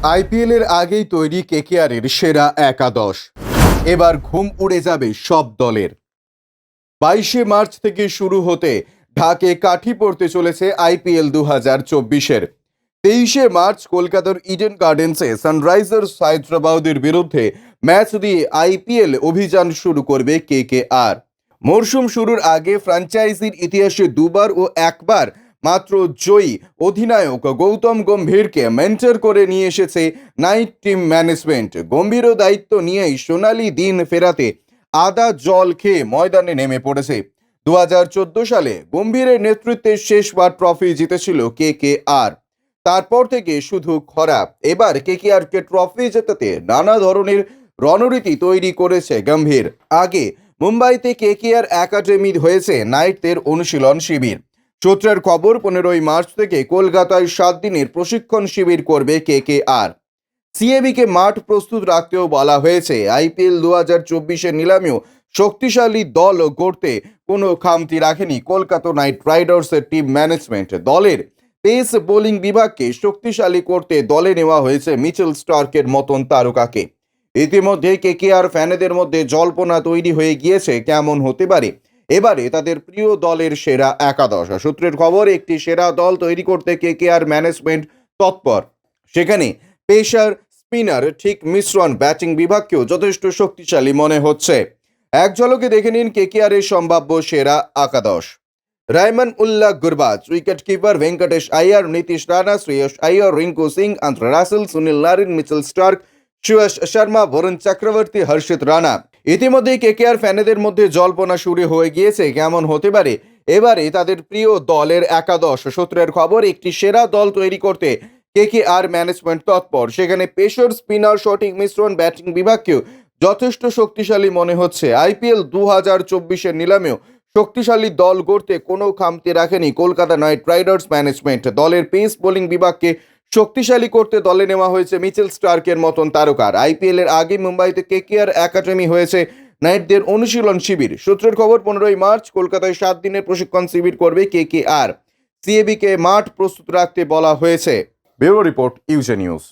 IPL এর আগেই তৈরি কেকেআরের সেরা একাদশ। এবার ঘুম উড়ে যাবে সব দলের। 22শে মার্চ থেকে শুরু হতে ঢাকে কাঠি পড়তে চলেছে আইপিএল 2024-এর। 23শে মার্চ কলকাতার ইডেন গার্ডেন্সে সানরাইজার্স হায়দ্রাবাদের বিরুদ্ধে ম্যাচ দিয়ে আইপিএল অভিযান শুরু করবে কেকেআর। মরশুম শুরুর আগে ফ্র্যাঞ্চাইজির ইতিহাসে দুবার ও একবার মাত্র জয়ী অধিনায়ক গৌতম গম্ভীরকে মেন্টর করে নিয়ে এসেছে নাইট টিম ম্যানেজমেন্ট। গম্ভীরও দায়িত্ব নিয়েই সোনালি দিন ফেরাতে আদা জল খেয়ে ময়দানে নেমে পড়েছে। 2014 সালে গম্ভীরের নেতৃত্বে শেষবার ট্রফি জিতেছিল কেকেআর। তারপর থেকে শুধু খরা। এবার কেকেআরকে ট্রফি জেতাতে নানা ধরনের রণরীতি তৈরি করেছে গম্ভীর। আগে মুম্বাইতে কেকেআর একাডেমি হয়েছে নাইটদের অনুশীলন শিবির। সূত্রের খবর 15ই মার্চ থেকে কলকাতায় 7 দিনের প্রশিক্ষণ শিবির করবে কেকেআর। সিএবিকে মাঠ প্রস্তুত রাখতেও বলা হয়েছে। আইপিএল 2024-এর নিলামেও শক্তিশালী দল গড়তে কোনো খামতি রাখেনি কলকাতা নাইট রাইডার্সের টিম ম্যানেজমেন্ট। দলের পেস বোলিং বিভাগকে শক্তিশালী করতে দলে নেওয়া হয়েছে মিচেল স্টার্কের মতন তারকাকে। ইতিমধ্যে কেকেআর ফ্যানেদের মধ্যে জল্পনা তৈরি হয়ে গিয়েছে কেমন হতে পারে এবারে তাদের প্রিয় দলের সেরা একাদশ। সূত্রের খবর, একটি সেরা দল তৈরি করতে কেকেআর ম্যানেজমেন্ট তৎপর। সেখানে পেসার স্পিনার ঠিক মিশ্রণ ব্যাটিং বিভাগকেও যথেষ্ট শক্তিশালী মনে হচ্ছে। এক ঝলকে দেখে নিন কেকেআরের সম্ভাব্য সেরা একাদশ। Rahmanullah Gurbaz, wicket keeper Venkatesh Iyer, Nitish Rana, Shreyas Iyer, Rinku Singh, Andre Russell, Sunil Narine, Mitchell Starc, Suyash Sharma, Varun Chakravarthy, Harshit Rana. ইতিমধ্যেই কেকেআর ফ্যানেদের মধ্যে জল্পনা শুরু হয়ে গিয়েছে কেমন হতে পারে এবারে তাদের প্রিয় দলের একাদশ। সূত্রের খবর, একটি সেরা দল তৈরি করতে কেকেআর ম্যানেজমেন্ট তৎপর। সেখানে পেসার স্পিনার সঠিক মিশ্রণ ব্যাটিং বিভাগকেও যথেষ্ট শক্তিশালী মনে হচ্ছে। আইপিএল 2024-এর নিলামেও শক্তিশালী দল গড়তে কোনো খামতি রাখেনি কলকাতা নাইট রাইডার্স ম্যানেজমেন্ট। দলের পেস বোলিং বিভাগকে শক্তিশালী করতে দলে নেওয়া হয়েছে মিচেল স্টার্কের মতন তারকার। আইপিএল এর আগে মুম্বাইতে কেকেআর একাডেমি হয়েছে নাইটদের অনুশীলন শিবির। সূত্রের খবর, 15ই মার্চ কলকাতায় 7 দিনের প্রশিক্ষণ শিবির করবে কেকেআর। সিএবিকে মাঠ প্রস্তুত রাখতে বলা হয়েছে। Bureau report, UJ news.